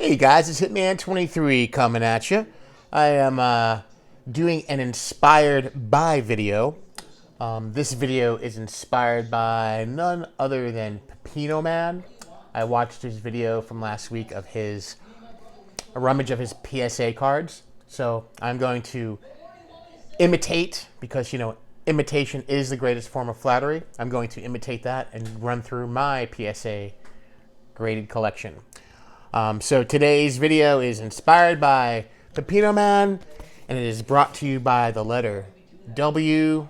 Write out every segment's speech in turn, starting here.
Hey guys, it's Hitman23 coming at you. I am doing an inspired by video. This video is inspired by none other than Pepino Man. I watched his video from last week of a rummage of his PSA cards. So I'm going to imitate, because imitation is the greatest form of flattery. I'm going to imitate that and run through my PSA graded collection. So today's video is inspired by Pepino Man, and it is brought to you by the letter W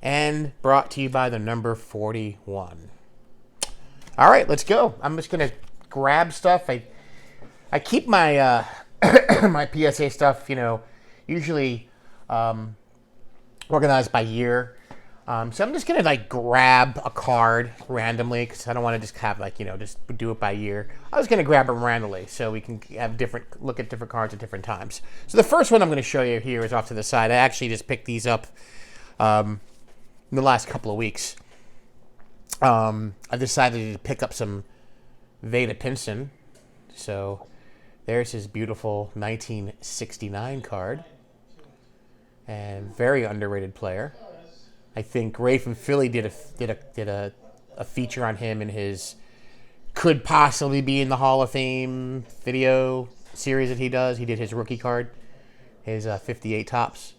and brought to you by the number 41. All right, let's go. I'm just going to grab stuff. I keep my my PSA stuff, usually organized by year. So I'm just going to grab a card randomly, because I don't want to just have just do it by year. I was going to grab them randomly so we can have look at different cards at different times. So the first one I'm going to show you here is off to the side. I actually just picked these up in the last couple of weeks. I decided to pick up some Veda Pinson. So there's his beautiful 1969 card. And very underrated player. I think Ray from Philly did a feature on him in his could possibly be in the Hall of Fame video series that he does. He did his rookie card, his 58 tops.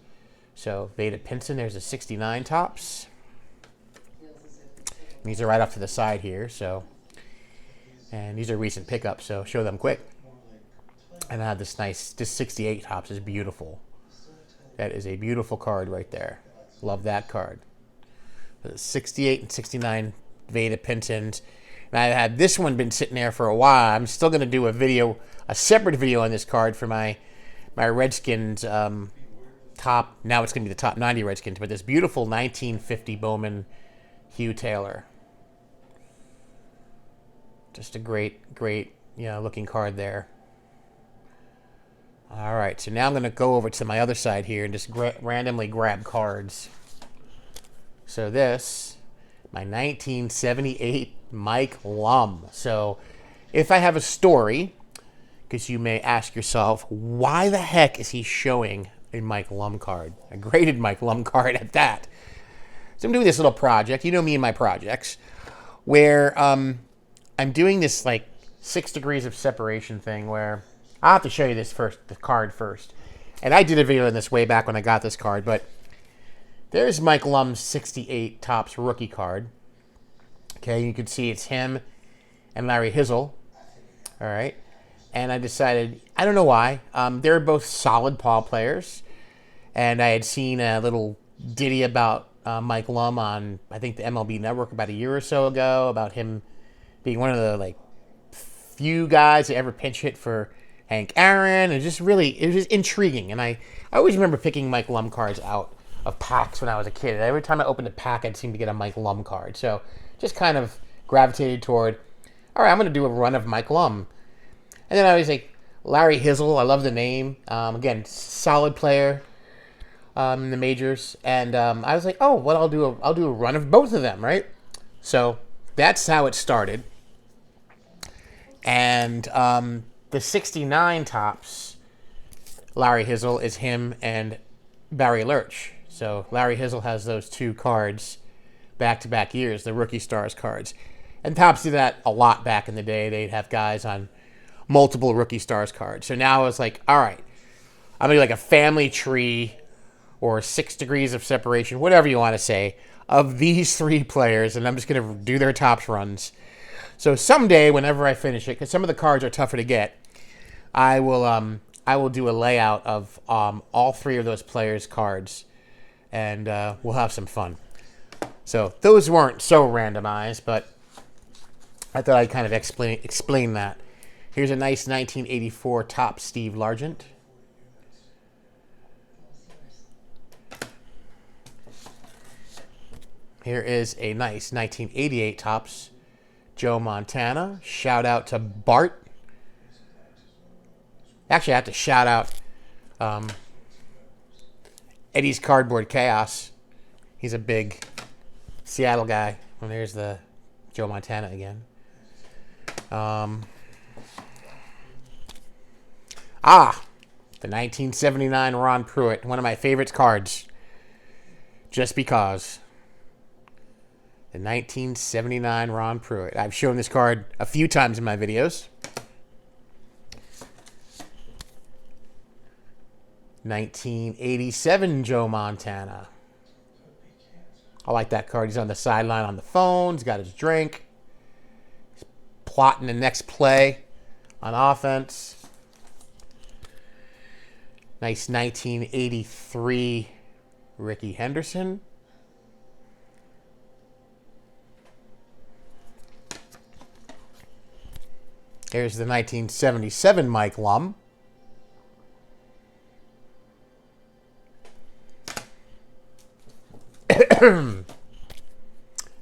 So Veda Pinson, there's a 69 tops. And these are right off to the side here. And these are recent pickups, so show them quick. And I have this 68 tops is beautiful. That is a beautiful card right there. Love that card. 68 and 69 Veda Pinsons. And I had this one been sitting there for a while. I'm still going to do a separate video on this card for my Redskins top. Now it's going to be the top 90 Redskins. But this beautiful 1950 Bowman Hugh Taylor. Just a great looking card there. All right, so now I'm going to go over to my other side here and just randomly grab cards. So this, my 1978 Mike Lum. So if I have a story, because you may ask yourself, why the heck is he showing a Mike Lum card? A graded Mike Lum card at that. So I'm doing this little project. You know me and my projects, where I'm doing this 6 degrees of separation thing where I'll have to show you the card first. And I did a video on this way back when I got this card, but there's Mike Lum's 68 tops rookie card. Okay, you can see it's him and Larry Hizzle. All right. And I decided, I don't know why, they're both solid ball players. And I had seen a little ditty about Mike Lum on, I think, the MLB Network about a year or so ago, about him being one of the few guys that ever pinch hit for Hank Aaron. It was just intriguing. And I always remember picking Mike Lum cards out of packs when I was a kid. And every time I opened a pack, I'd seem to get a Mike Lum card. So just kind of gravitated toward, all right, I'm going to do a run of Mike Lum. And then I was Larry Hizzle. I love the name. Again, solid player in the majors. And I was oh, well, I'll do a run of both of them, right? So that's how it started. And the 69 tops, Larry Hizzle, is him and Barry Lurch. So Larry Hizzle has those two cards back-to-back years, the Rookie Stars cards. And Topps did that a lot back in the day. They'd have guys on multiple Rookie Stars cards. So now I was all right, I'm going to do a family tree or 6 degrees of separation, whatever you want to say, of these 3 players, and I'm just going to do their Topps runs. So someday, whenever I finish it, because some of the cards are tougher to get, I will do a layout of all 3 of those players' cards, and we'll have some fun. So those weren't so randomized, but I thought I'd kind of explain that. Here's a nice 1984 top Steve Largent. Here is a nice 1988 tops Joe Montana. Shout out to Bart. Actually, I have to shout out Eddie's Cardboard Chaos. He's a big Seattle guy. And there's the Joe Montana again. Ah, the 1979 Ron Pruitt, one of my favorite cards. Just because. The 1979 Ron Pruitt. I've shown this card a few times in my videos. 1987 Joe Montana. I like that card. He's on the sideline on the phone. He's got his drink. He's plotting the next play on offense. Nice 1983 Ricky Henderson. Here's the 1977 Mike Lum.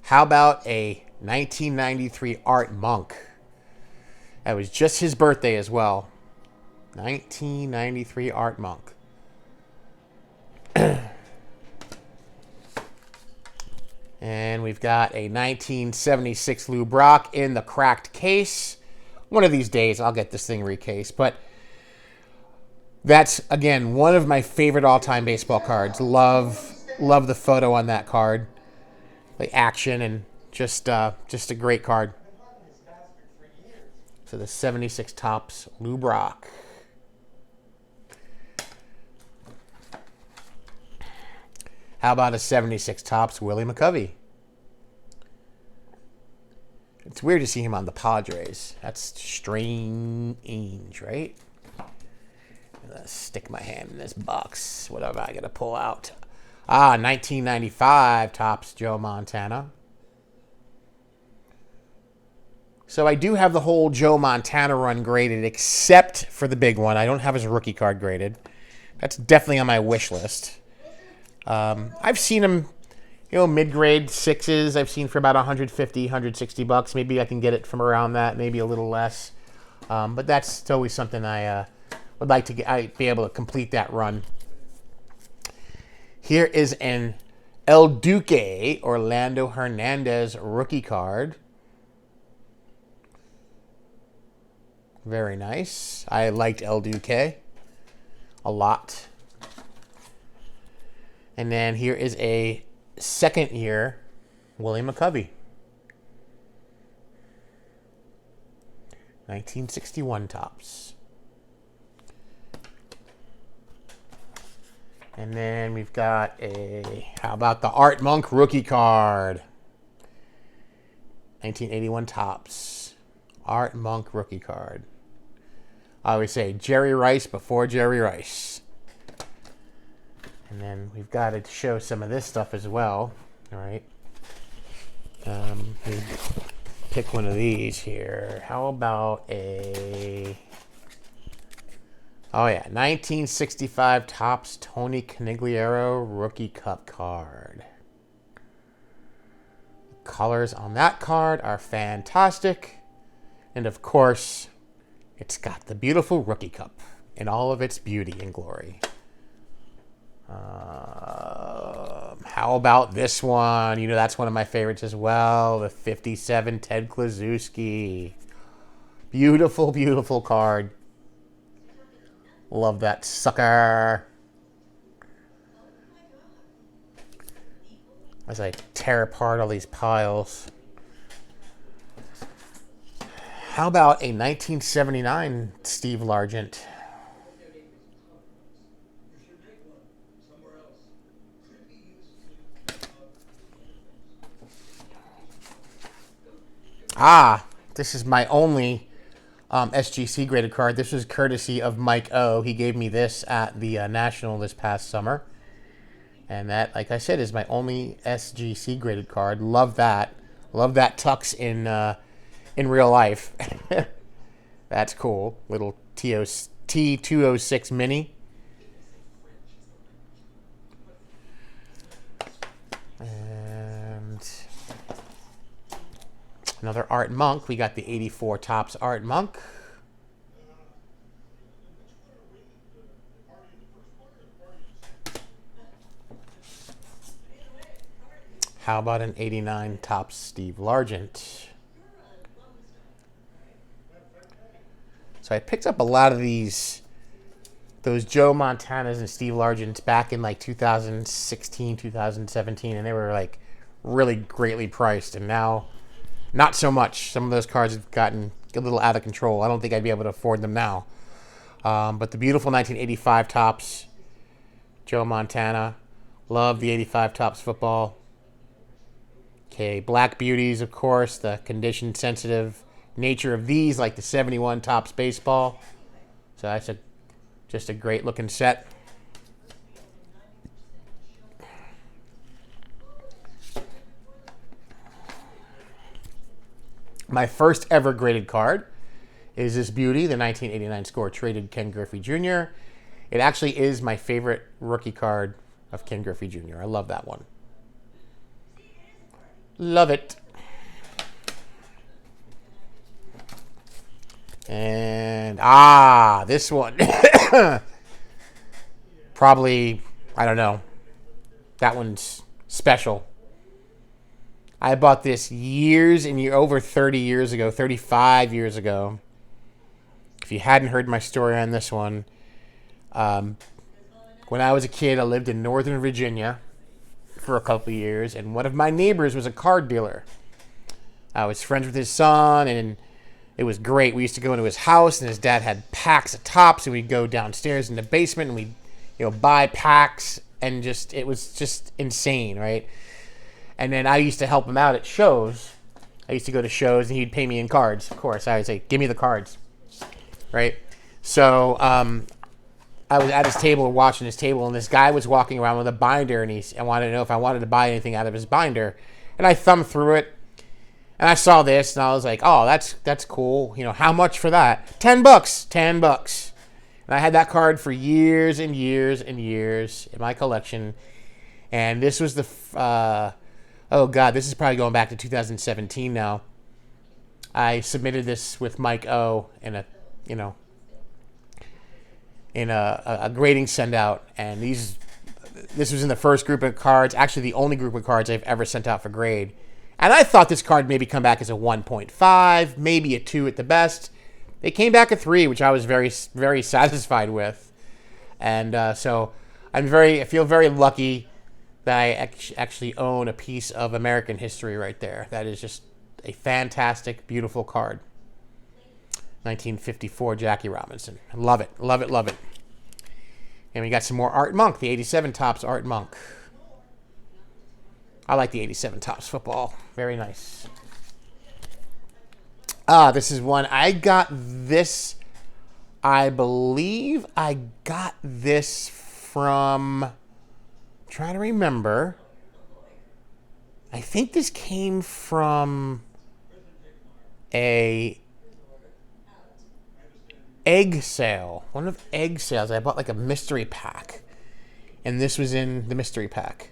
How about a 1993 Art Monk? That was just his birthday as well. 1993 Art Monk. And we've got a 1976 Lou Brock in the cracked case. One of these days I'll get this thing recased. But that's, again, one of my favorite all-time baseball cards. Love the photo on that card. The action and just a great card. So the 76 Topps Lou Brock. How about a 76 Topps Willie McCovey? It's weird to see him on the Padres. That's strange, right? Let's stick my hand in this box. What am I going to pull out? 1995 Topps Joe Montana. So I do have the whole Joe Montana run graded, except for the big one. I don't have his rookie card graded. That's definitely on my wish list. I've seen him, mid-grade sixes. I've seen for about 150, 160 bucks. Maybe I can get it from around that, maybe a little less. But that's always something I would like to be able to complete that run. Here is an El Duque Orlando Hernandez rookie card. Very nice. I liked El Duque a lot. And then here is a second year Willie McCovey. 1961 Topps. And then we've got how about the Art Monk rookie card? 1981 Topps. Art Monk rookie card. I always say Jerry Rice before Jerry Rice. And then we've got to show some of this stuff as well. All right. Pick one of these here. How about a... Oh, yeah. 1965 Topps Tony Conigliaro Rookie Cup card. Colors on that card are fantastic. And, of course, it's got the beautiful Rookie Cup in all of its beauty and glory. How about this one? That's one of my favorites as well. The 57 Ted Kluszewski. Beautiful, beautiful card. Love that sucker. As I tear apart all these piles. How about a 1979 Steve Largent? This is my only SGC graded card. This is courtesy of Mike O. He gave me this at the National this past summer. And that, like I said, is my only SGC graded card. Love that. Love that tux in real life. That's cool. Little T206 mini. And another Art Monk. We got the 84 Topps Art Monk. How about an 89 Topps Steve Largent? So I picked up a lot of these those Joe Montanas and Steve Largents back in like 2016, 2017, and they were like really greatly priced. And now, not so much. Some of those cards have gotten a little out of control. I don't think I'd be able to afford them now. But the beautiful 1985 Topps Joe Montana. Love the 85 Topps football. Okay, Black Beauties, of course. The condition-sensitive nature of these, like the 71 Topps baseball. So that's just a great-looking set. My first ever graded card is this beauty, the 1989 score traded Ken Griffey Jr. It actually is my favorite rookie card of Ken Griffey Jr. I love that one. Love it. And, this one. Probably, I don't know. That one's special. I bought this over 30 years ago, 35 years ago. If you hadn't heard my story on this one, when I was a kid, I lived in Northern Virginia for a couple of years, and one of my neighbors was a card dealer. I was friends with his son, and it was great. We used to go into his house, and his dad had packs of Topps, and we'd go downstairs in the basement, and we'd buy packs, and it was just insane, right? And then I used to help him out at shows. I used to go to shows, and he'd pay me in cards. Of course, I would say, "Give me the cards," right? So I was at his table, watching his table, and this guy was walking around with a binder, and I wanted to know if I wanted to buy anything out of his binder. And I thumbed through it, and I saw this, and I was like, "Oh, that's cool. How much for that? $10. $10." And I had that card for years and years and years in my collection. And this was oh God, this is probably going back to 2017 now. I submitted this with Mike O in a grading send out, and this was in the first group of cards, actually the only group of cards I've ever sent out for grade. And I thought this card maybe come back as a 1.5, maybe a 2 at the best. It came back a 3, which I was very, very satisfied with. And so I feel very lucky that I actually own a piece of American history right there. That is just a fantastic, beautiful card. 1954 Jackie Robinson. Love it, love it, love it. And we got some more Art Monk, the 87 Topps Art Monk. I like the 87 Topps football. Very nice. This is one. I got this, I believe I got this from, I'm trying to remember. I think this came from a egg sale. One of egg sales. I bought like a mystery pack. And this was in the mystery pack.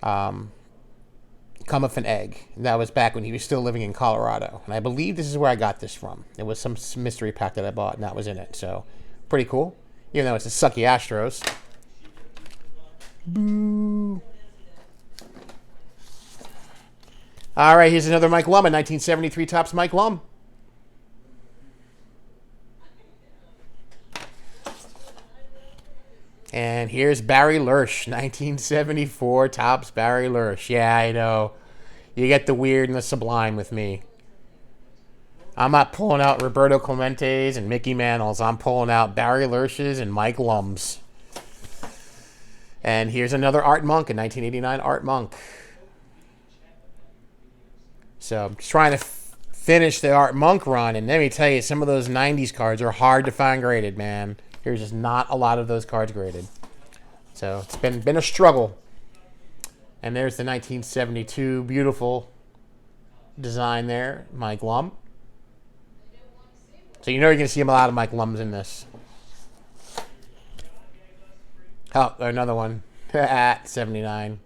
Come of an egg. And that was back when he was still living in Colorado. And I believe this is where I got this from. It was some mystery pack that I bought, and that was in it. So, pretty cool. Even though it's a sucky Astros. Boo. All right, here's another Mike Lum, a 1973 Topps Mike Lum. And here's Barry Lurch, 1974 Topps Barry Lurch. Yeah, I know. You get the weird and the sublime with me. I'm not pulling out Roberto Clemente's and Mickey Mantle's. I'm pulling out Barry Lurch's and Mike Lum's. And here's another Art Monk, a 1989 Art Monk. So I'm trying to finish the Art Monk run, and let me tell you, some of those 90s cards are hard to find graded, man. There's just not a lot of those cards graded. So it's been a struggle. And there's the 1972 beautiful design there, Mike Lum. So you know you're going to see a lot of Mike Lums in this. Oh, another one at 79.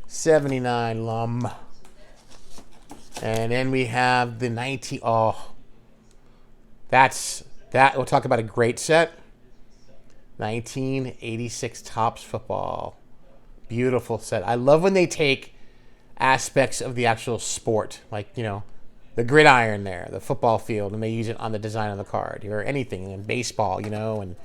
79 Lum. And then we have the 19... Oh, we'll talk about a great set. 1986 Topps football. Beautiful set. I love when they take aspects of the actual sport. Like, the the gridiron there, the football field, and they use it on the design of the card, or anything in baseball, you know, and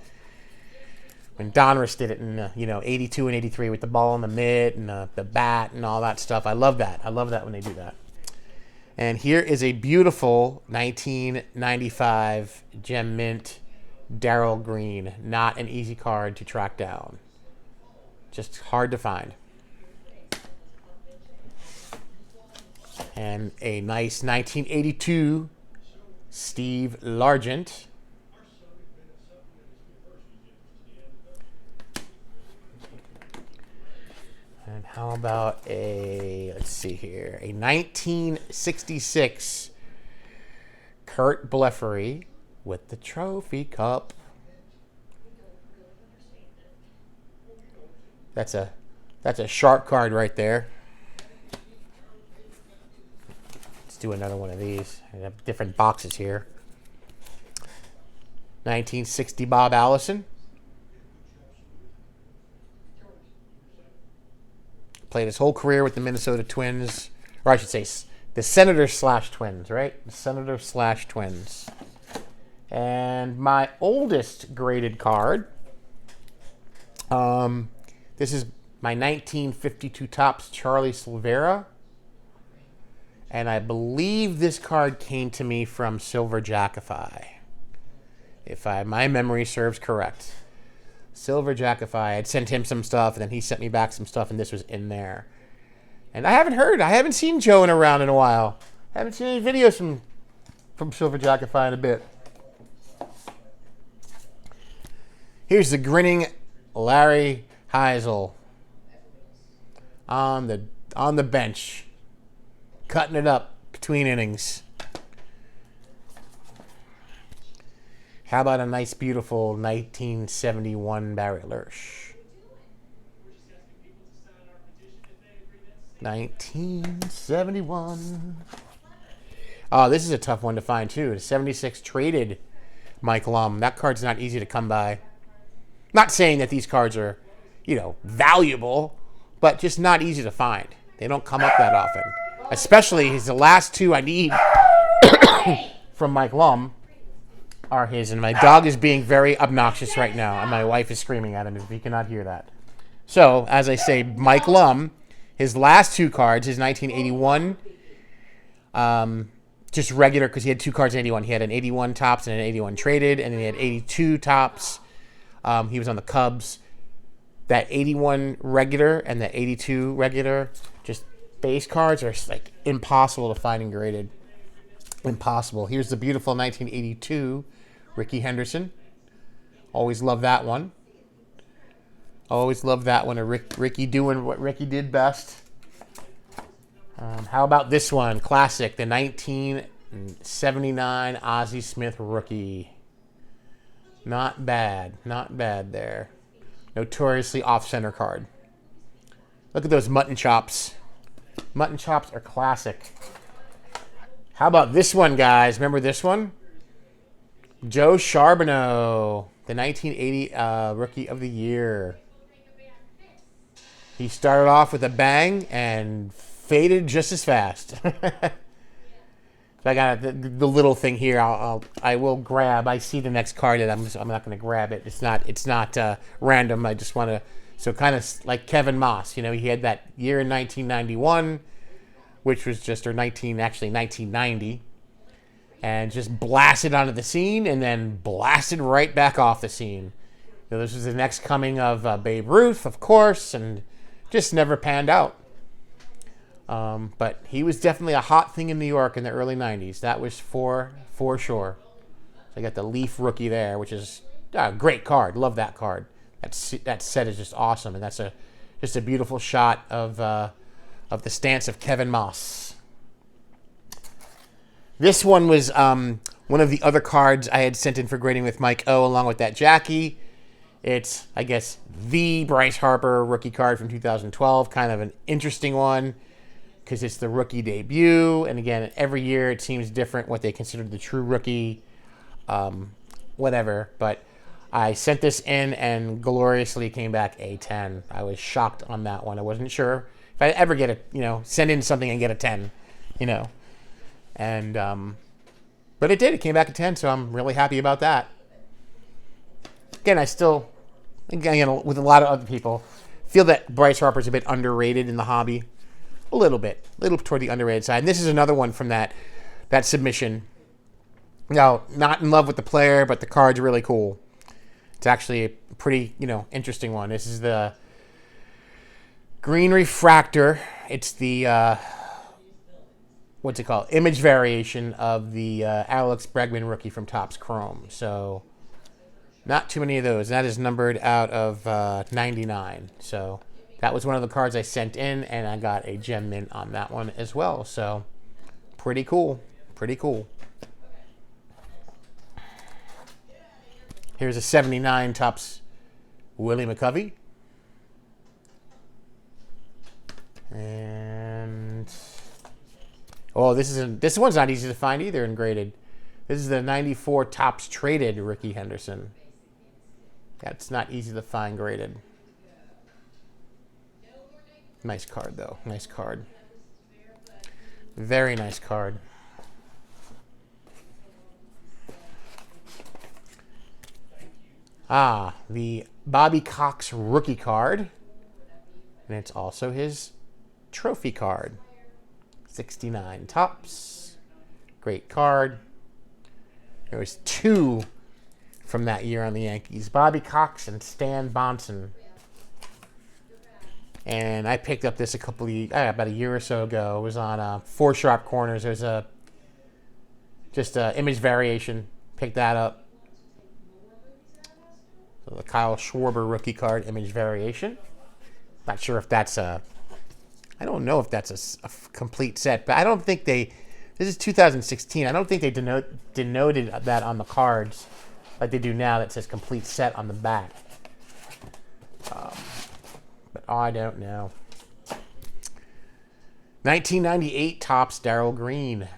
when Donruss did it in, 82 and 83 with the ball in the mitt and the bat and all that stuff. I love that. I love that when they do that. And here is a beautiful 1995 Gem Mint Darryl Green. Not an easy card to track down. Just hard to find. And a nice 1982 Steve Largent. And how about let's see here, a 1966 Kurt Blefary with the trophy cup. That's a sharp card right there. Let's do another one of these. I have different boxes here. 1960 Bob Allison. Played his whole career with the Minnesota Twins, or I should say the Senators/Twins, right? The Senators/Twins. And my oldest graded card, this is my 1952 Topps Charlie Silvera. And I believe this card came to me from Silver Jackify, if my memory serves correct. Silver Jackify. I'd sent him some stuff, and then he sent me back some stuff, and this was in there. And I haven't seen Joe around in a while. I haven't seen any videos from Silver Jackify in a bit. Here's the grinning Larry Heisel on the bench, cutting it up between innings. How about a nice, beautiful 1971 Barry Lersch? 1971. Oh, this is a tough one to find, too. The 76 traded Mike Lum. That card's not easy to come by. Not saying that these cards are, valuable, but just not easy to find. They don't come up that often. Especially the last two I need from Mike Lum are his. And my dog is being very obnoxious right now, and my wife is screaming at him if he cannot hear that. So, as I say, Mike Lum, his last two cards, his 1981, just regular, because he had two cards in 81. He had an 81 Topps and an 81 traded, and then he had 82 Topps. He was on the Cubs. That 81 regular and the 82 regular, just base cards are like impossible to find and graded. Impossible. Here's the beautiful 1982 Ricky Henderson. Always love that one. Always love that one. Ricky doing what Ricky did best. How about this one? Classic. The 1979 Ozzie Smith rookie. Not bad. Not bad there. Notoriously off-center card. Look at those mutton chops. Mutton chops are classic. How about this one, guys? Remember this one? Joe Charbonneau, the 1980 Rookie of the Year. He started off with a bang and faded just as fast. So I got the little thing here. I will grab. I see the next card that I'm not going to grab it. It's not random. I just want to. So kind of like Kevin Moss. He had that year in 1991, which was just 1990, and just blasted onto the scene and then blasted right back off the scene. This was the next coming of Babe Ruth, of course, and just never panned out. But he was definitely a hot thing in New York in the early 90s. That was for sure. So I got the Leaf rookie there, which is a great card. Love that card. That set is just awesome, and that's just a beautiful shot of the stance of Kevin Moss. This one was one of the other cards I had sent in for grading with Mike O, along with that Jackie. It's, I guess, the Bryce Harper rookie card from 2012. Kind of an interesting one, because it's the rookie debut. And again, every year it seems different what they consider the true rookie, whatever. But I sent this in and gloriously came back a 10. I was shocked on that one. I wasn't sure if I ever get send in something and get a 10, And but it did. It came back at 10, so I'm really happy about that. Again, I still, again, with a lot of other people, feel that Bryce Harper's a bit underrated in the hobby. A little toward the underrated side. And this is another one from that submission. Now, not in love with the player, but the card's really cool. It's actually a pretty, interesting one. This is the Green Refractor. It's the, what's it called? Image variation of the Alex Bregman rookie from Topps Chrome. So, not too many of those. That is numbered out of 99. So, that was one of the cards I sent in, and I got a gem mint on that one as well. So, pretty cool. Pretty cool. Here's a 79 Topps Willie McCovey. And this one's not easy to find either in graded. This is the 94 Topps Traded Ricky Henderson. That's not easy to find graded. Nice card though. Nice card. Very nice card. The Bobby Cox rookie card. And it's also his trophy card. 69 Topps. Great card. There was 2 from that year on the Yankees. Bobby Cox and Stan Bonson. And I picked up this about a year or so ago. It was on 4 Sharp Corners. There's just a image variation. Picked that up. So the Kyle Schwarber rookie card image variation. Not sure if that's I don't know if that's a complete set, but I don't think this is 2016. I don't think they denoted that on the cards like they do now that says complete set on the back. But I don't know. 1998 Topps Darryl Green.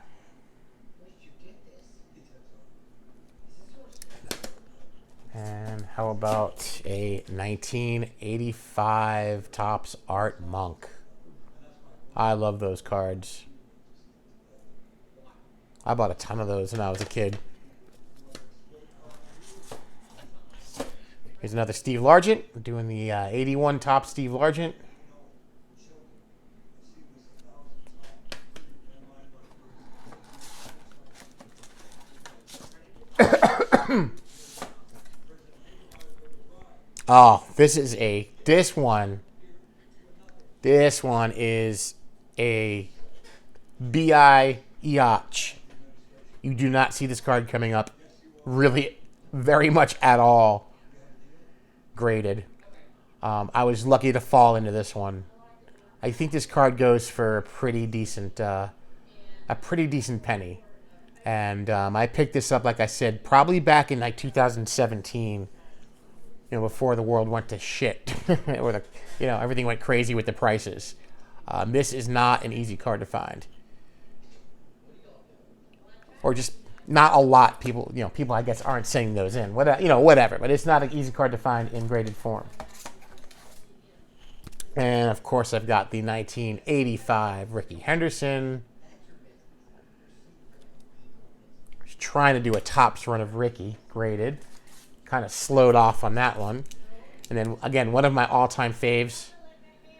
And how about a 1985 Topps Art Monk? I love those cards. I bought a ton of those when I was a kid. Here's another Steve Largent. Doing the 81 Topps Steve Largent. Oh, this one is a B.I. Eoch. You do not see this card coming up really very much at all graded. I was lucky to fall into this one. I think this card goes for a pretty decent penny. And I picked this up, like I said, probably back in like 2017. Before the world went to shit, or everything went crazy with the prices. This is not an easy card to find, or just not a lot. People I guess aren't sending those in. Whatever. But it's not an easy card to find in graded form. And of course, I've got the 1985 Ricky Henderson. Just trying to do a Topps run of Ricky graded. Kind of slowed off on that one. And then, again, one of my all-time faves,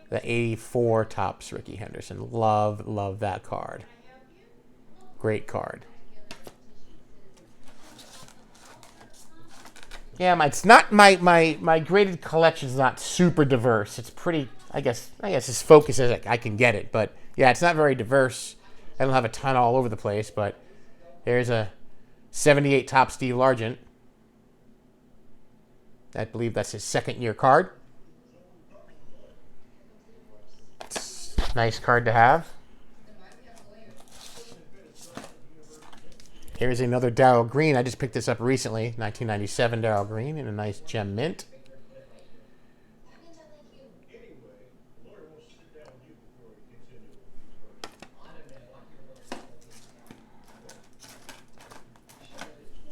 the 84 Topps Ricky Henderson. Love that card. Great card. Yeah, it's not my graded collection is not super diverse. It's pretty, I guess as focused as I can get it. But, yeah, it's not very diverse. I don't have a ton all over the place, but there's a 78 Topps Steve Largent. I believe that's his second-year card. It's a nice card to have. Here's another Darryl Green. I just picked this up recently. 1997 Darryl Green in a nice gem mint.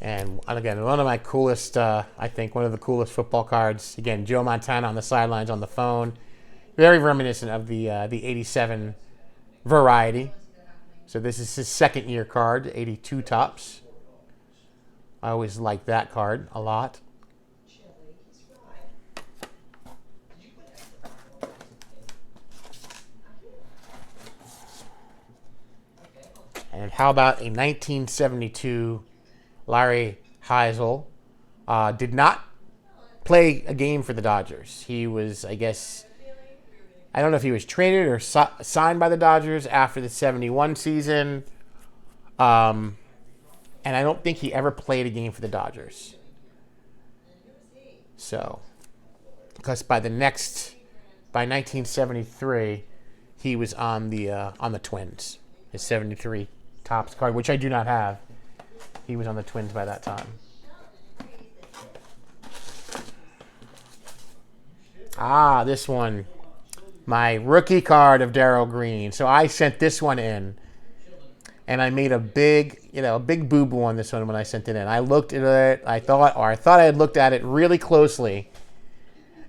And again, one of my coolest, I think, one of the coolest football cards. Again, Joe Montana on the sidelines on the phone. Very reminiscent of the 87 variety. So this is his second year card, 82 tops. I always like that card a lot. And how about a 1972 Larry Heisel? Did not play a game for the Dodgers. He was, I guess, I don't know if he was traded or signed by the Dodgers after the 71 season. And I don't think he ever played a game for the Dodgers. So, because by 1973, he was on the Twins. His 73 tops card, which I do not have. He was on the Twins by that time. Ah, this one. My rookie card of Darryl Green. So I sent this one in. And I made a big boo-boo on this one when I sent it in. I looked at it. I thought I had looked at it really closely.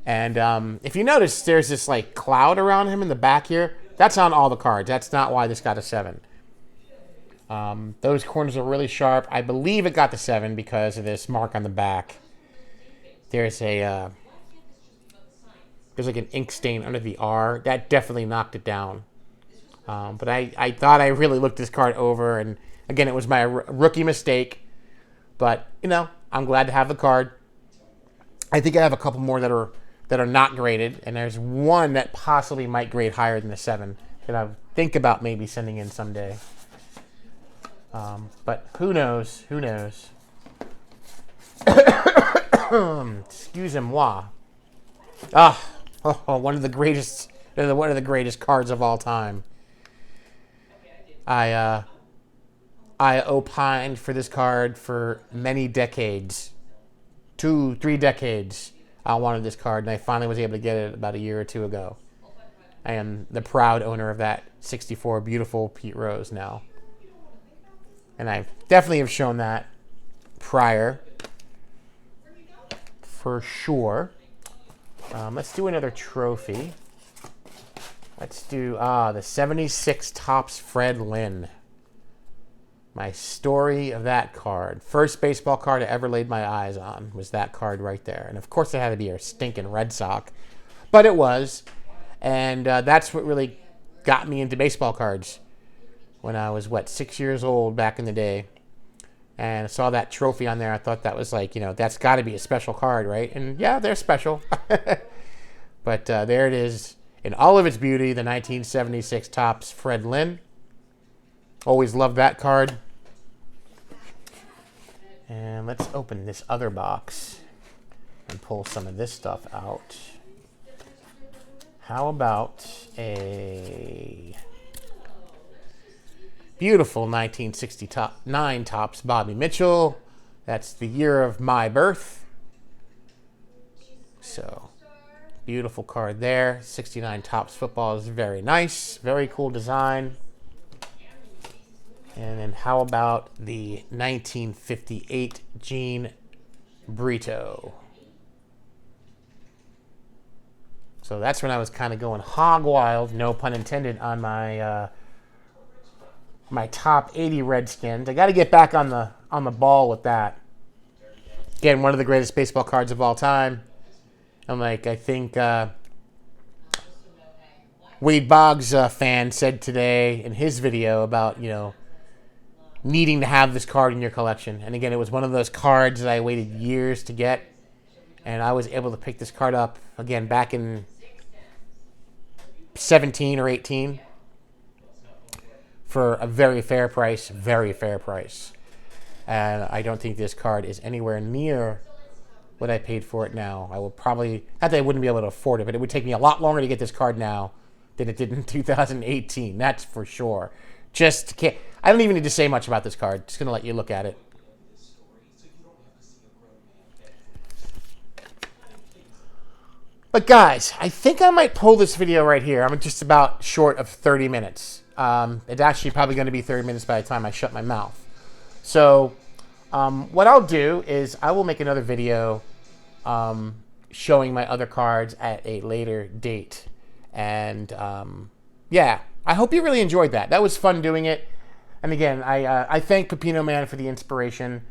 And if you notice, there's this like cloud around him in the back here. That's on all the cards. That's not why this got a 7. Those corners are really sharp. I believe it got the 7 because of this mark on the back. There's like an ink stain under the R. That definitely knocked it down. But I thought I really looked this card over, and again, it was my rookie mistake. But I'm glad to have the card. I think I have a couple more that are not graded, and there's one that possibly might grade higher than the 7 that I think about maybe sending in someday. But who knows? Who knows? Excusez-moi. One of the greatest cards of all time. I opined for this card for many decades, 2-3 decades. I wanted this card, and I finally was able to get it about a year or two ago. I am the proud owner of that 64 beautiful Pete Rose now. And I definitely have shown that prior, for sure. Let's do another trophy. Let's do the 76 Topps Fred Lynn. My story of that card. First baseball card I ever laid my eyes on was that card right there. And of course it had to be a stinking Red Sox. But it was. And that's what really got me into baseball cards. When I was, 6 years old back in the day. And I saw that trophy on there. I thought that was that's got to be a special card, right? And yeah, they're special. But there it is. In all of its beauty, the 1976 Topps Fred Lynn. Always loved that card. And let's open this other box and pull some of this stuff out. How about a beautiful 1969 Topps Bobby Mitchell. That's the year of my birth. So, beautiful card there. 69 Topps football is very nice. Very cool design. And then how about the 1958 Gene Brito? So that's when I was kind of going hog wild, no pun intended, on my my top 80 Redskins. I got to get back on the ball with that. Again, one of the greatest baseball cards of all time. I think Wade Boggs fan said today in his video about needing to have this card in your collection. And again, it was one of those cards that I waited years to get, and I was able to pick this card up again back in 17 or 18 for a very fair price. And I don't think this card is anywhere near what I paid for it now. I will probably, not that I wouldn't be able to afford it, but it would take me a lot longer to get this card now than it did in 2018. That's for sure. I don't even need to say much about this card. Just going to let you look at it. But guys, I think I might pull this video right here. I'm just about short of 30 minutes. It's actually probably going to be 30 minutes by the time I shut my mouth. So what I'll do is I will make another video showing my other cards at a later date. And yeah, I hope you really enjoyed that. That was fun doing it. And again, I thank Pepino Man for the inspiration.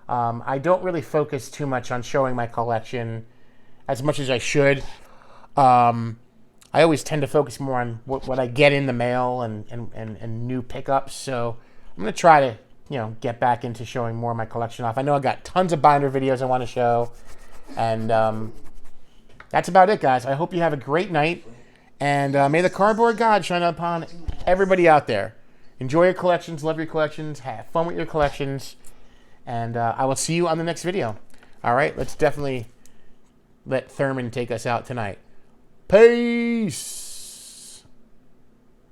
I don't really focus too much on showing my collection as much as I should. I always tend to focus more on what I get in the mail and new pickups. So I'm going to try to, get back into showing more of my collection off. I know I got tons of binder videos I want to show. And that's about it, guys. I hope you have a great night. And may the cardboard God shine upon everybody out there. Enjoy your collections. Love your collections. Have fun with your collections. And I will see you on the next video. All right, let's definitely let Thurman take us out tonight. Peace.